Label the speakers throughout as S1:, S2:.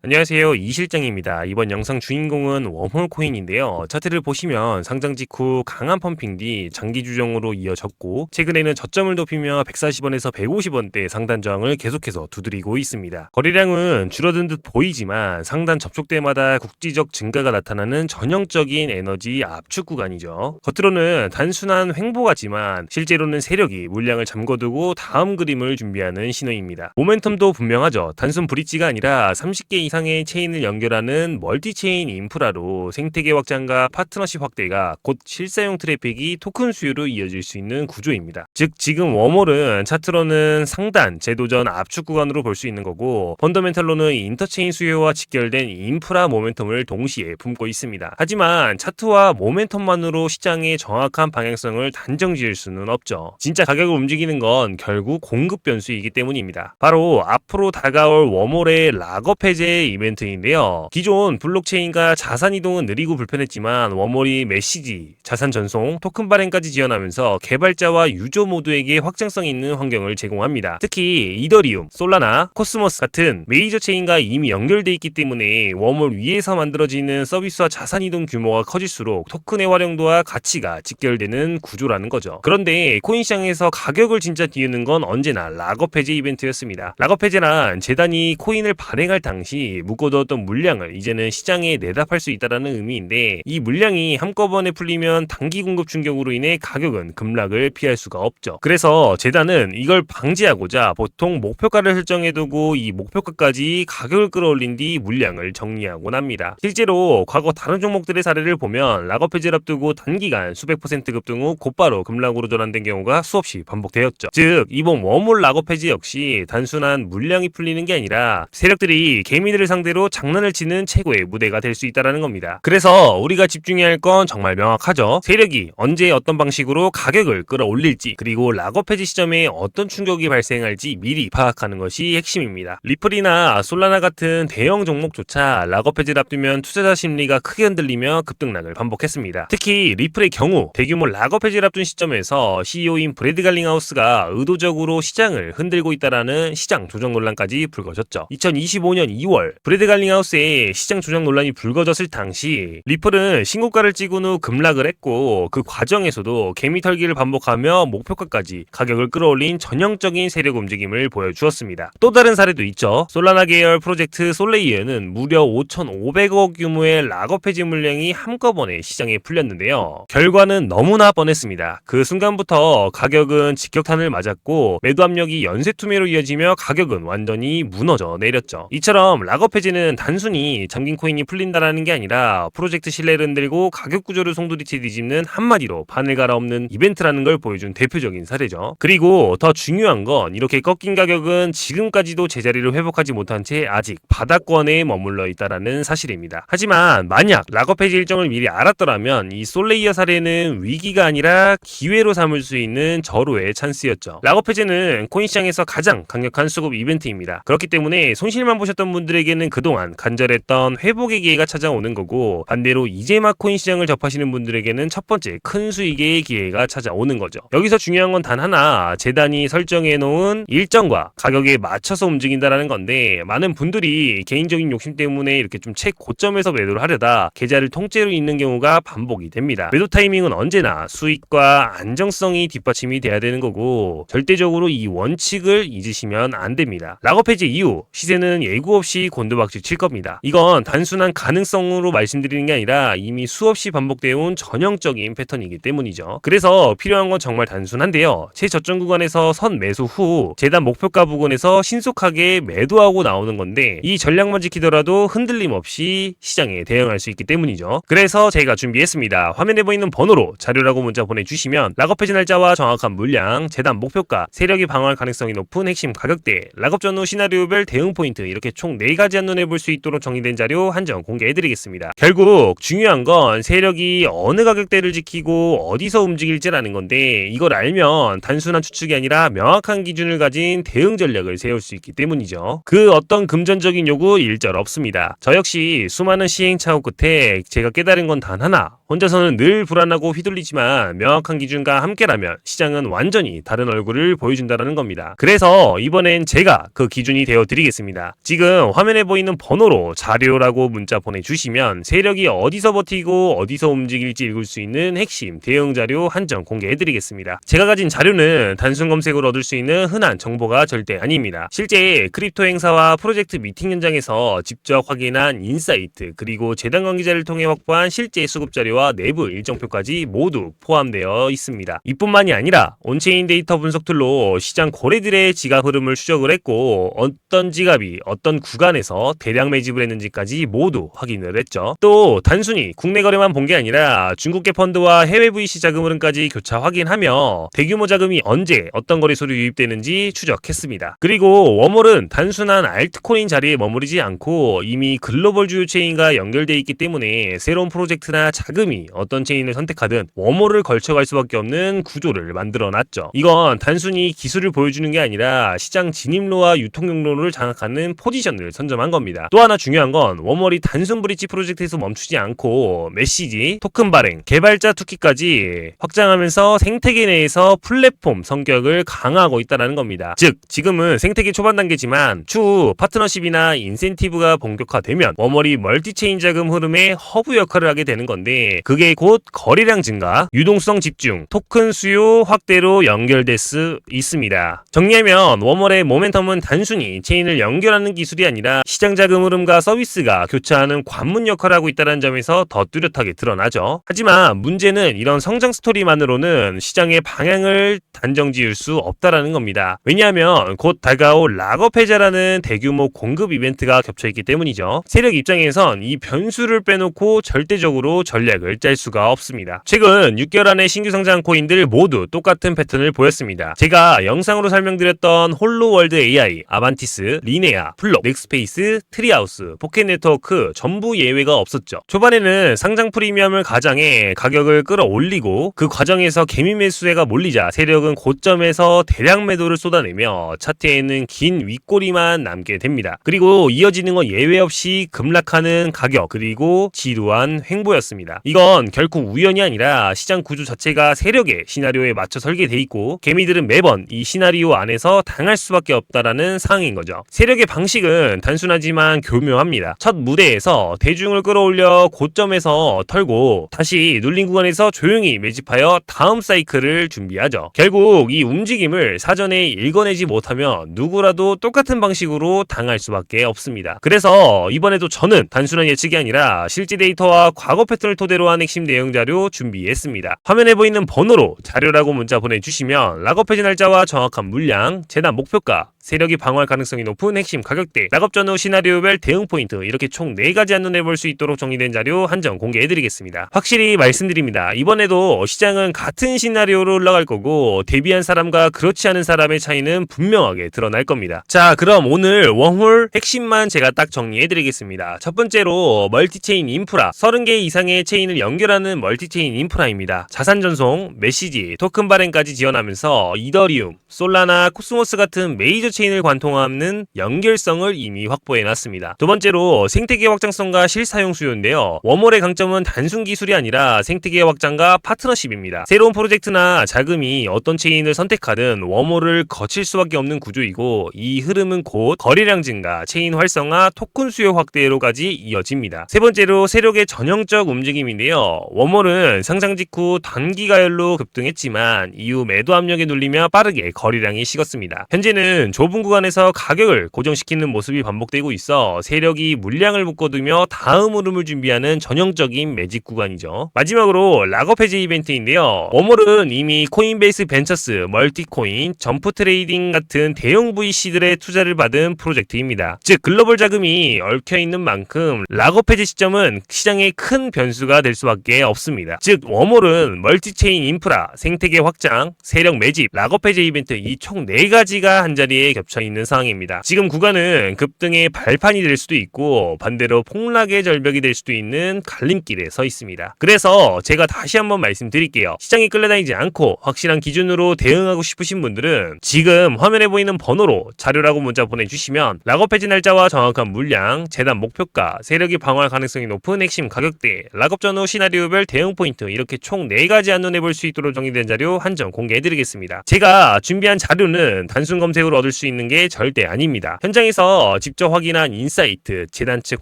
S1: 안녕하세요. 이실장입니다. 이번 영상 주인공은 웜홀 코인인데요. 차트를 보시면 상장 직후 강한 펌핑 뒤 장기 조정으로 이어졌고 최근에는 저점을 높이며 140원에서 150원대 상단 저항을 계속해서 두드리고 있습니다. 거래량은 줄어든 듯 보이지만 상단 접촉 때마다 국지적 증가가 나타나는 전형적인 에너지 압축 구간이죠. 겉으로는 단순한 횡보 같지만 실제로는 세력이 물량을 잠궈두고 다음 그림을 준비하는 신호입니다. 모멘텀도 분명하죠. 단순 브릿지가 아니라 30개 이상의 체인을 연결하는 멀티체인 인프라로 생태계 확장과 파트너십 확대가 곧 실사용 트래픽이 토큰 수요로 이어질 수 있는 구조입니다. 즉 지금 웜홀은 차트로는 상단 재도전 압축 구간으로 볼 수 있는 거고 펀더멘탈로는 인터체인 수요와 직결된 인프라 모멘텀을 동시에 품고 있습니다. 하지만 차트와 모멘텀만으로 시장의 정확한 방향성을 단정 지을 수는 없죠. 진짜 가격을 움직이는 건 결국 공급 변수이기 때문입니다. 바로 앞으로 다가올 웜홀의 락업 해제 이벤트인데요. 기존 블록체인과 자산 이동은 느리고 불편했지만 웜홀이 메시지, 자산 전송, 토큰 발행까지 지원하면서 개발자와 유저 모두에게 확장성 있는 환경을 제공합니다. 특히 이더리움, 솔라나, 코스모스 같은 메이저 체인과 이미 연결돼 있기 때문에 웜홀 위에서 만들어지는 서비스와 자산 이동 규모가 커질수록 토큰의 활용도와 가치가 직결되는 구조라는 거죠. 그런데 코인 시장에서 가격을 진짜 띄우는 건 언제나 락업 해제 이벤트였습니다. 락업 해제란 재단이 코인을 발행할 당시 묶어두었던 물량을 이제는 시장에 내다팔 수 있다는 의미인데 이 물량이 한꺼번에 풀리면 단기 공급 충격으로 인해 가격은 급락을 피할 수가 없죠. 그래서 재단은 이걸 방지하고자 보통 목표가를 설정해두고 이 목표가까지 가격을 끌어올린 뒤 물량을 정리하곤 합니다. 실제로 과거 다른 종목들의 사례를 보면 락업 해제를 앞두고 단기간 수백 퍼센트 급등 후 곧바로 급락으로 전환된 경우가 수없이 반복되었죠. 즉 이번 웜홀 락업 해제 역시 단순한 물량이 풀리는 게 아니라 세력들이 개미들을 상대로 장난을 치는 최고의 무대가 될 수 있다는 겁니다. 그래서 우리가 집중해야 할 건 정말 명확하죠. 세력이 언제 어떤 방식으로 가격을 끌어올릴지 그리고 락업 해제 시점에 어떤 충격이 발생할지 미리 파악하는 것이 핵심입니다. 리플이나 솔라나 같은 대형 종목조차 락업 해제를 앞두면 투자자 심리가 크게 흔들리며 급등락을 반복했습니다. 특히 리플의 경우 대규모 락업 해제를 앞둔 시점에서 CEO인 브래드 갈링하우스가 의도적으로 시장을 흔들고 있다라는 시장 조정 논란까지 불거졌죠. 2025년 2월 브래드 갈링하우스의 시장 조정 논란이 불거졌을 당시 리플은 신고가를 찍은 후 급락을 했고 그 과정에서도 개미 털기를 반복하며 목표가까지 가격을 끌어올린 전형적인 세력 움직임을 보여주었습니다. 또 다른 사례도 있죠. 솔라나 계열 프로젝트 솔레이어는 무려 5,500억 규모의 락업 해지 물량이 한꺼번에 시장에 풀렸는데요. 결과는 너무나 뻔했습니다. 그 순간부터 가격은 직격탄을 맞았고 매도 압력이 연쇄투매로 이어지며 가격은 완전히 무너져 내렸죠. 이처럼 락업 해제는 단순히 잠긴 코인이 풀린다라는 게 아니라 프로젝트 신뢰를 흔들고 가격 구조를 송두리째 뒤집는 한마디로 바늘 갈아엎는 이벤트라는 걸 보여준 대표적인 사례죠. 그리고 더 중요한 건 이렇게 꺾인 가격은 지금까지도 제자리를 회복하지 못한 채 아직 바닥권에 머물러 있다라는 사실입니다. 하지만 만약 락업 해제 일정을 미리 알았더라면 이 솔레이어 사례는 위기가 아니라 기회로 삼을 수 있는 절호의 찬스였죠. 락업 해제는 코인 시장에서 가장 강력한 수급 이벤트입니다. 그렇기 때문에 손실만 보셨던 분들에게는 그동안 간절했던 회복의 기회가 찾아오는 거고 반대로 이제 막 코인 시장을 접하시는 분들에게는 첫 번째 큰 수익의 기회가 찾아오는 거죠. 여기서 중요한 건 단 하나, 재단이 설정해 놓은 일정과 가격에 맞춰서 움직인다라는 건데 많은 분들이 개인적인 욕심 때문에 이렇게 좀 최고점에서 매도를 하려다 계좌를 통째로 잇는 경우가 반복이 됩니다. 매도 타이밍은 언제나 수익과 안정성이 뒷받침이 돼야 되는 거고 절대적으로 이 원칙을 잊으시면 안 됩니다. 락업 해제 이후 시세는 예고 없이 곤두박질 칠 겁니다. 이건 단순한 가능성으로 말씀드리는 게 아니라 이미 수없이 반복되어 온 전형적인 패턴이기 때문이죠. 그래서 필요한 건 정말 단순한데요. 최저점 구간에서 선 매수 후 재단 목표가 부근에서 신속하게 매도하고 나오는 건데 이 전략만 지키더라도 흔들림 없이 시장에 대응할 수 있기 때문이죠. 그래서 제가 준비했습니다. 화면에 보이는 번호로 자료라고 문자 보내주시면 락업 해제 날짜와 정확한 물량, 재단 목표가, 세력이 방어할 가능성이 높은 핵심 가격대, 락업 전후 시나리오별 대응 포인트 이렇게 총 4가지 한눈에 볼 수 있도록 정리된 자료 한정 공개해드리겠습니다. 결국 중요한 건 세력이 어느 가격대를 지키고 어디서 움직일지라는 건데 이걸 알면 단순한 추측이 아니라 명확한 기준을 가진 대응 전략을 세울 수 있기 때문이죠. 그 어떤 금전적인 요구 일절 없습니다. 저 역시 수많은 시행착오 끝에 제가 깨달은 건 단 하나, 혼자서는 늘 불안하고 휘둘리지만 명확한 기준과 함께라면 시장은 완전히 다른 얼굴을 보여준다는 겁니다. 그래서 이번엔 제가 그 기준이 되어 드리겠습니다. 지금 화면 화면에 보이는 번호로 자료라고 문자 보내주시면 세력이 어디서 버티고 어디서 움직일지 읽을 수 있는 핵심 대응 자료 한정 공개해드리겠습니다. 제가 가진 자료는 단순 검색으로 얻을 수 있는 흔한 정보가 절대 아닙니다. 실제 크립토 행사와 프로젝트 미팅 현장에서 직접 확인한 인사이트, 그리고 재단 관계자를 통해 확보한 실제 수급 자료와 내부 일정표까지 모두 포함되어 있습니다. 이뿐만이 아니라 온체인 데이터 분석 툴로 시장 고래들의 지갑 흐름을 추적을 했고, 어떤 지갑이 어떤 구간에서 대량 매집을 했는지까지 모두 확인을 했죠. 또 단순히 국내 거래만 본 게 아니라 중국계 펀드와 해외 VC 자금 흐름까지 교차 확인하며 대규모 자금이 언제 어떤 거래소로 유입되는지 추적했습니다. 그리고 웜홀은 단순한 알트코인 자리에 머무르지 않고 이미 글로벌 주요 체인과 연결되어 있기 때문에 새로운 프로젝트나 자금이 어떤 체인을 선택하든 웜홀을 걸쳐갈 수밖에 없는 구조를 만들어놨죠. 이건 단순히 기술을 보여주는 게 아니라 시장 진입로와 유통 경로를 장악하는 포지션을 선점한 겁니다. 또 하나 중요한 건 웜홀이 단순 브릿지 프로젝트에서 멈추지 않고 메시지, 토큰 발행, 개발자 투키까지 확장하면서 생태계 내에서 플랫폼 성격을 강화하고 있다는 겁니다. 즉 지금은 생태계 초반 단계지만 추후 파트너십이나 인센티브가 본격화되면 웜홀이 멀티체인 자금 흐름의 허브 역할을 하게 되는 건데, 그게 곧 거래량 증가, 유동성 집중, 토큰 수요 확대로 연결될 수 있습니다. 정리하면 웜홀의 모멘텀은 단순히 체인을 연결하는 기술이 아니라 시장 자금 흐름과 서비스가 교차하는 관문 역할을 하고 있다는 점에서 더 뚜렷하게 드러나죠. 하지만 문제는 이런 성장 스토리만으로는 시장의 방향을 단정 지을 수 없다라는 겁니다. 왜냐하면 곧 다가올 락업 해제라는 대규모 공급 이벤트가 겹쳐있기 때문이죠. 세력 입장에선 이 변수를 빼놓고 절대적으로 전략을 짤 수가 없습니다. 최근 6개월 안에 신규 상장 코인들 모두 똑같은 패턴을 보였습니다. 제가 영상으로 설명드렸던 홀로월드 AI, 아반티스, 리네아, 플록, 넥스페이스, 트리하우스, 포켓네트워크 전부 예외가 없었죠. 초반에는 상장 프리미엄을 가장해 가격을 끌어올리고 그 과정에서 개미 매수세가 몰리자 세력은 고점에서 대량 매도를 쏟아내며 차트에는 긴 윗꼬리만 남게 됩니다. 그리고 이어지는 건 예외 없이 급락하는 가격, 그리고 지루한 횡보였습니다. 이건 결코 우연이 아니라 시장 구조 자체가 세력의 시나리오에 맞춰 설계돼 있고 개미들은 매번 이 시나리오 안에서 당할 수밖에 없다라는 상황인 거죠. 세력의 방식은 단순하지만 교묘합니다. 첫 무대에서 대중을 끌어올려 고점에서 털고 다시 눌린 구간에서 조용히 매집하여 다음 사이클을 준비하죠. 결국 이 움직임을 사전에 읽어내지 못하면 누구라도 똑같은 방식으로 당할 수밖에 없습니다. 그래서 이번에도 저는 단순한 예측이 아니라 실제 데이터와 과거 패턴을 토대로 한 핵심 내용 자료 준비했습니다. 화면에 보이는 번호로 자료라고 문자 보내주시면 락업 해제 날짜와 정확한 물량, 재단 목표가, 세력이 방어할 가능성이 높은 핵심 가격대, 락업 전후 시나리오별 대응 포인트, 이렇게 총 4가지 한눈에 볼 수 있도록 정리된 자료 한정 공개해드리겠습니다. 확실히 말씀드립니다. 이번에도 시장은 같은 시나리오로 올라갈 거고 대비한 사람과 그렇지 않은 사람의 차이는 분명하게 드러날 겁니다. 자, 그럼 오늘 웜홀 핵심만 제가 딱 정리해드리겠습니다. 첫 번째로 멀티체인 인프라, 30개 이상의 체인을 연결하는 멀티체인 인프라입니다. 자산 전송, 메시지, 토큰 발행까지 지원하면서 이더리움, 솔라나, 코스모스 같은 메이저 체인을 관통하는 연결성을 이미 확보해놨습니다. 두 번째로 생태계 확장성과 실사용 수요인데요. 웜홀의 강점은 단순 기술이 아니라 생태계 확장과 파트너십입니다. 새로운 프로젝트나 자금이 어떤 체인을 선택하든 웜홀을 거칠 수밖에 없는 구조이고, 이 흐름은 곧 거래량 증가, 체인 활성화, 토큰 수요 확대로까지 이어집니다. 세 번째로 세력의 전형적 움직임인데요. 웜홀은 상장 직후 단기 가열로 급등했지만 이후 매도 압력에 눌리며 빠르게 거래량이 식었습니다. 현재는 좁은 구간에서 가격을 고정시키는 모습이 반복되고 있어 세력이 물량을 묶어두며 다음 흐름을 준비하는 전형적인 매집 구간이죠. 마지막으로 락업 해제 이벤트인데요. 웜홀은 이미 코인베이스 벤처스, 멀티코인, 점프 트레이딩 같은 대형 VC들의 투자를 받은 프로젝트입니다. 즉 글로벌 자금이 얽혀있는 만큼 락업 해제 시점은 시장의 큰 변수가 될 수밖에 없습니다. 즉 웜홀은 멀티체인 인프라, 생태계 확장, 세력 매집, 락업 해제 이벤트, 이 총 4가지가 한자리에 겹쳐있는 상황입니다. 지금 구간은 급등의 발판이 될 수도 있고 반대로 폭락의 절벽이 될 수도 있는 갈림길에 서 있습니다. 그래서 제가 다시 한번 말씀드릴게요. 시장에 끌려다니지 않고 확실한 기준으로 대응하고 싶으신 분들은 지금 화면에 보이는 번호로 자료라고 문자 보내주시면 락업 해제 날짜와 정확한 물량, 재단 목표가, 세력이 방어할 가능성이 높은 핵심 가격대, 락업 전후 시나리오별 대응 포인트, 이렇게 총 4가지 한눈에 볼 수 있도록 정리된 자료 한정 공개해드리겠습니다. 제가 준비한 자료는 단순 검색으로 얻을 수 수 있는 게 절대 아닙니다. 현장에서 직접 확인한 인사이트, 재단 측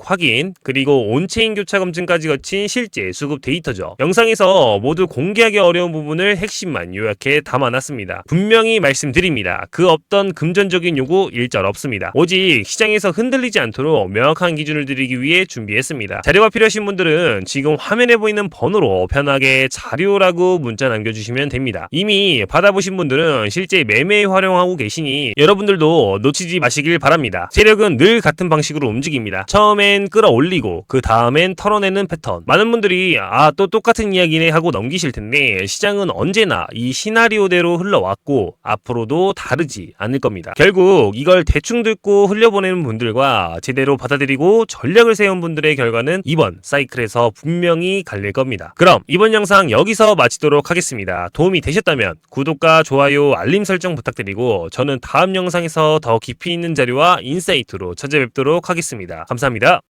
S1: 확인, 그리고 온체인 교차 검증까지 거친 실제 수급 데이터죠. 영상에서 모두 공개하기 어려운 부분을 핵심만 요약해 담아놨습니다. 분명히 말씀드립니다. 그 없던 금전적인 요구 일절 없습니다. 오직 시장에서 흔들리지 않도록 명확한 기준을 드리기 위해 준비했습니다. 자료가 필요하신 분들은 지금 화면에 보이는 번호로 편하게 자료라고 문자 남겨주시면 됩니다. 이미 받아보신 분들은 실제 매매에 활용하고 계시니 여러분들도 놓치지 마시길 바랍니다. 세력은 늘 같은 방식으로 움직입니다. 처음엔 끌어올리고 그 다음엔 털어내는 패턴. 많은 분들이 또 똑같은 이야기네 하고 넘기실 텐데 시장은 언제나 이 시나리오대로 흘러왔고 앞으로도 다르지 않을 겁니다. 결국 이걸 대충 듣고 흘려보내는 분들과 제대로 받아들이고 전략을 세운 분들의 결과는 이번 사이클에서 분명히 갈릴 겁니다. 그럼 이번 영상 여기서 마치도록 하겠습니다. 도움이 되셨다면 구독과 좋아요, 알림 설정 부탁드리고 저는 다음 영상에서 더 깊이 있는 자료와 인사이트로 찾아뵙도록 하겠습니다. 감사합니다.